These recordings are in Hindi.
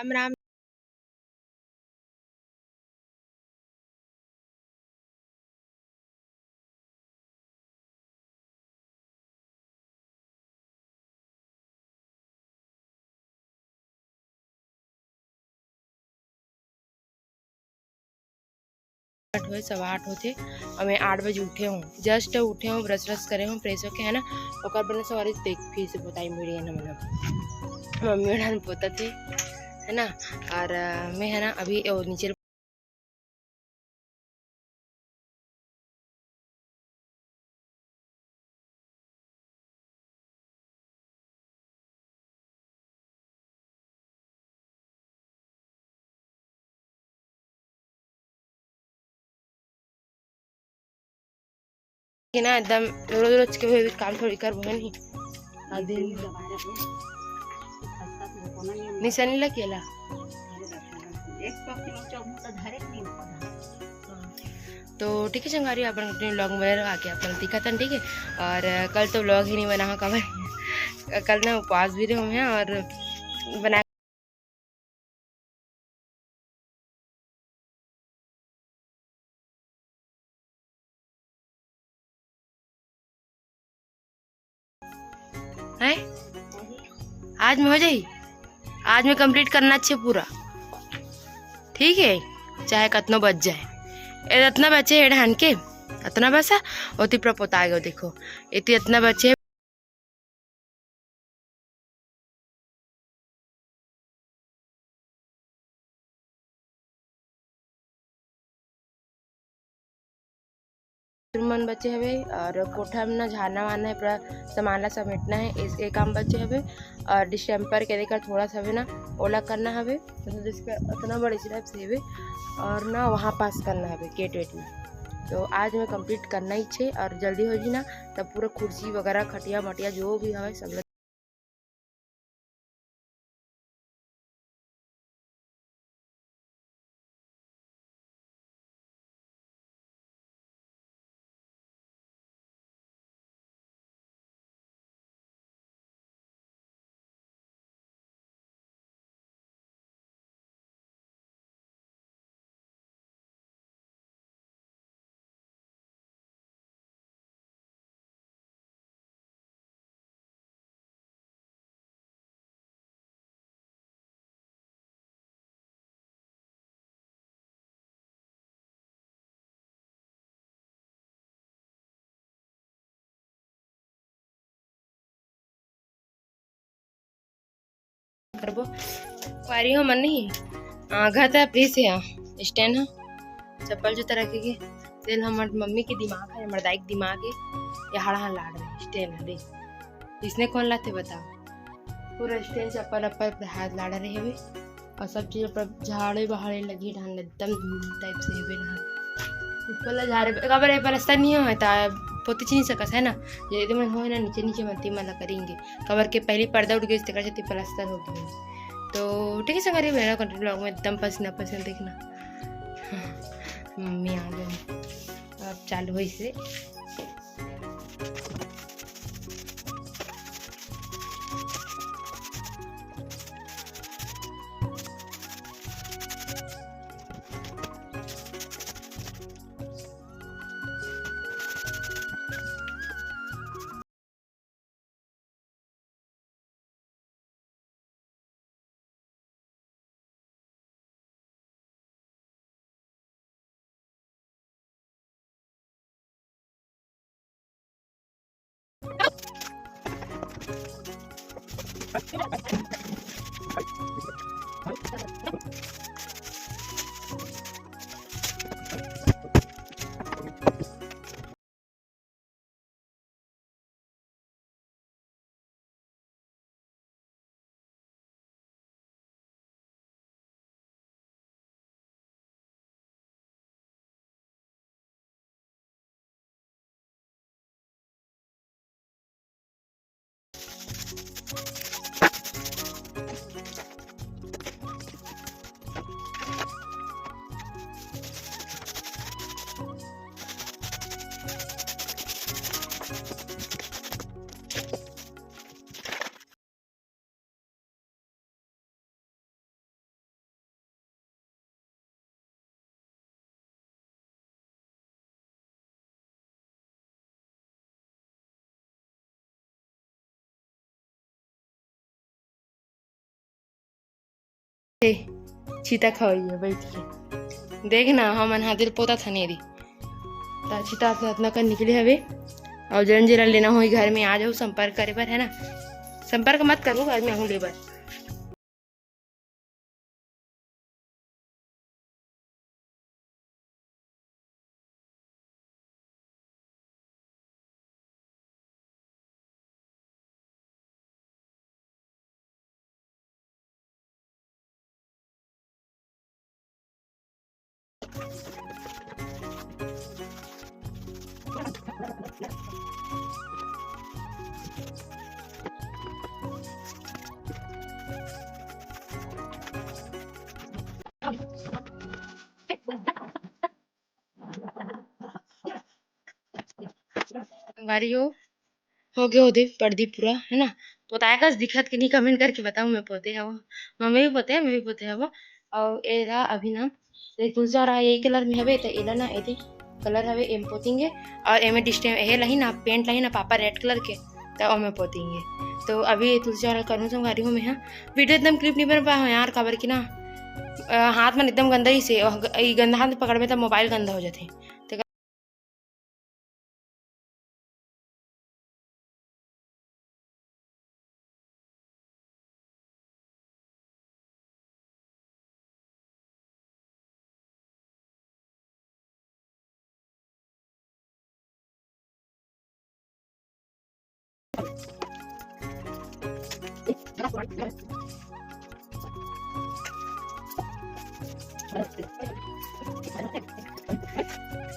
राम राम। आठ हुए, 8:15 होते और मैं 8 बजे उठे हूँ, जस्ट उठे हूँ, ब्रश व्रश करे हूँ, फ्रेश होके है ना। और बने सवारी देख फिर से पोताई मिली है ना, मतलब मम्मी उन्होंने पोता थे है ना। और मैं है ना अभी नीचे ना एकदम रोज रोज के भी काम थोड़ी कर बहन ही दिन निशानी ला केला। तो ठीक है संगारी, अपन अपने व्लॉग में आके अपन दिखा था ठीक है। और कल तो व्लॉग ही नहीं बना कवर कल ना उपवास भी रहे हैं और बना है। आज में हो जाई, आज में कंप्लीट करना अच्छे पूरा ठीक है, चाहे कतनो बच जाए। इतना बचे है ढान के इतना बसा ओती पूरा पोता गयो देखो, इतना बचे मन बचे हवे। और कोठा में ना झाड़ना वारना है, पूरा सामान ला समेटना है, इसके काम बचे हवे। और डिस्टेम्पर के देकर थोड़ा सा हवे ना ओला करना हवे, मतलब जिसका इतना बड़े सिर्फ से हवे और ना वहाँ पास करना हवे गेट वेट में। तो आज मैं कंप्लीट करना ही छे और जल्दी हो जी ना, तब पूरा कुर्सी वगैरह खटिया मटिया जो भी हवे सब करबो पारी हो मन नहीं। घर तो प्लीज है स्टैंड है, चप्पल जूता रखेगी तेल हमार मम्मी के दिमाग है, हमारे दाई के दिमाग है, ये हड़ा लाड़ रहे स्टैंड है देख इसने कौन लाते बताओ। पूरा स्टैंड चप्पल अप्पल पर हाथ लाड़ रहे हवे और सब चीज पर झाड़े बहाड़े लगी ढान एकदम टाइप से हवे ना। ऊपर झाड़े कबर है पलस्तर नहीं होता पोती नहीं सकस है ना, यदि मन हो ना नीचे नीचे मनती मला करेंगे कबर के पहली पर्दा उठ गई इसके कर पलस्तर हो गई। तो ठीक है संगारी मेरा कंटिन्यू ब्लॉग में एकदम पसीना पसीना देखना। मम्मी आ गई अब चालू हुई से। चीता खाई बैठ के देख ना हम हाथ पोता था नहीं चीता इतना कर निकले हवे और जन जरा लेना हो घर में आ जाओ संपर्क करे बर है ना। संपर्क मत करो घर में आहू ले बर। गाड़ी हो गया होदे पर्दी पूरा है ना। पोताया का दिखत कि नहीं कमेंट करके बताओ। मैं पोते है वो मम्मी भी पोते है मैं भी पोते है वो। और एरा अभी ना तुलसी और यही कलर में हवे तो एला ना एदे कलर हवे एम पोतेंगे और एमे डिस्टेम एहे लही ना पेंट लही ना पापा रेड कलर के तो ओमे पोतेंगे। तो अभी तुलसी और करूँ सब गाड़ी में हाँ वीडियो एकदम क्लिप नहीं बन पाया यार काबर की ना हाथ में एकदम गंदा ही से गंदा हाथ पकड़ में तो मोबाइल गंदा हो जाते।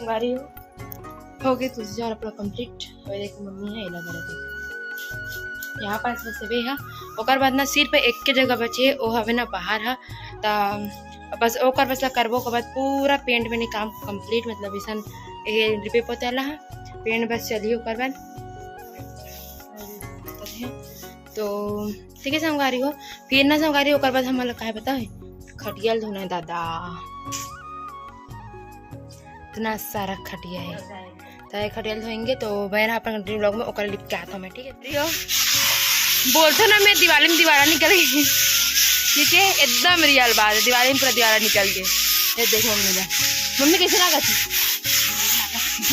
गाड़ी हो गई तुझे यार अपना कंप्लीट और देखो मम्मी है इला कर दे यहाँ पास बस वे है। ओकर बाद ना सिर्फ एक के जगह बचे वो हवे ना बाहर है ता बस ओकर बस करबो के बाद पूरा पेंट में काम कंप्लीट मतलब ऐसा ये लिपे पोतेला है पेंट बस चलिए ओकर बाद तो ठीक है संगारी हो फिर ना संगारी ओकर बाद हम कहे बताओ खटियाल धोना है दादा इतना सारा खटिया है तो खटियाल धोएंगे तो मैं अपन ब्लॉग में ओकर लिप के आता मैं ठीक है। बोलते ना मैं दिवाली में दीवारा निकल गई ठीक है एकदम रियल बात है दिवाली में पूरा दीवारा निकल गए। ये देखो मम्मी कैसे लगा थी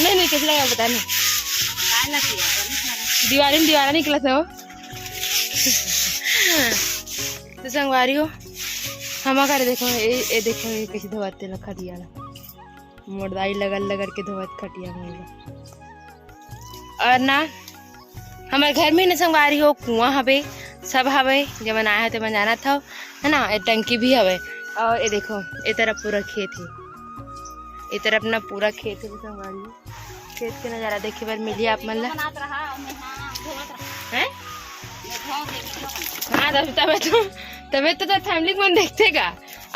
नहीं कैसे लगा पता नहीं दिवाली में दीवारा निकला था वो तो संगवारी हो हम कर देखो ये देखो ये कैसे धोते ला खटिया मोड़दाई लगल के धोवत खटिया में। और ना हमारे घर में न संगवारी हो कुआं हवे सब हवे जब आया है तो मैं जाना था है ना ये टंकी भी हवे। और ये देखो ये तरफ पूरा खेत है ये तरफ ना पूरा खेत है संगवारी खेत के नज़ारा देखे बार मिली आप मन ला हाँ तबे तो फैमिली मन देखते का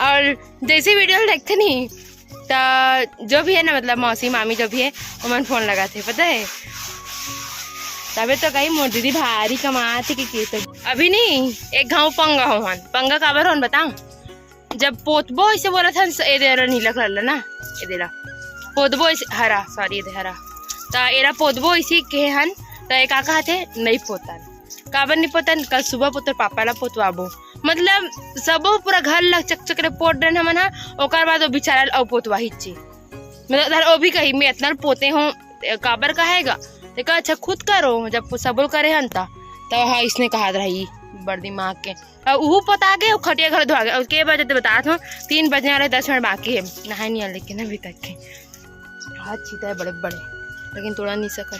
और जैसे वीडियो देखते नहीं तो जो भी है ना मतलब मौसी मामी जो भी है वो मन फोन लगाते पता है तबे तो कहीं मोर दीदी भारी कमाती कि तो अभी नहीं एक गाँव पंगा हो पंगा काबर हो बताऊं जब पोतबो ऐसे बोला था ये दे नीला कलर ना ये दे पोतबो हरा सॉरी ये हरा तो एरा पोतबो इसी के हन तो एक काका थे नहीं पोता काबर नहीं पोता कल सुबह पुत्र पापा ला पोतवाबो मतलब सबो पूरा घर लग चक पोत डन हमन हा ओकर बाद वो बेचारा पोतवा हिच्ची मतलब वो भी कही मैं इतना पोते हूँ काबर कहेगा देखा अच्छा खुद करो जब सबल करे हन तो हाँ इसने कहा रही बड़ दिमाग के वो पता गए खटिया घर धोआ गए के बजे तो बता हूँ 3 बजने वाले 10 मिनट बाकी है नहा नहीं लेकिन अभी तक के हाथ चीता है बड़े बड़े लेकिन तोड़ा नहीं सकर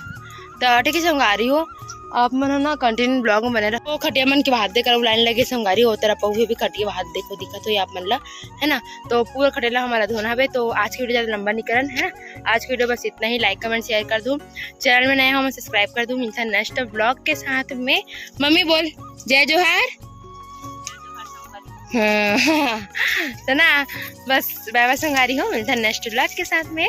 तो ठीक है संगारी हो आप मन ना कंटिन्यू ब्लॉग में बने रहो खटिया मन के हाथ देकर लाइन लगे संगारी हो तरह पहुए भी खटिया हाथ देखो दिक्कत हो आप मन ला है ना। तो पूरा खटेला हमारा धोना है। तो आज की वीडियो ज़्यादा लंबा नहीं करन है ना आज की वीडियो बस इतना ही लाइक कमेंट शेयर कर दूँ चैनल में नया हो मैं सब्सक्राइब कर दूँ मिलता नेक्स्ट ब्लॉग के साथ में। मम्मी बोल जय जोहार हाँ तो ना बस बाय बाय संगारी हो मिलता नेक्स्ट ब्लॉग के साथ में।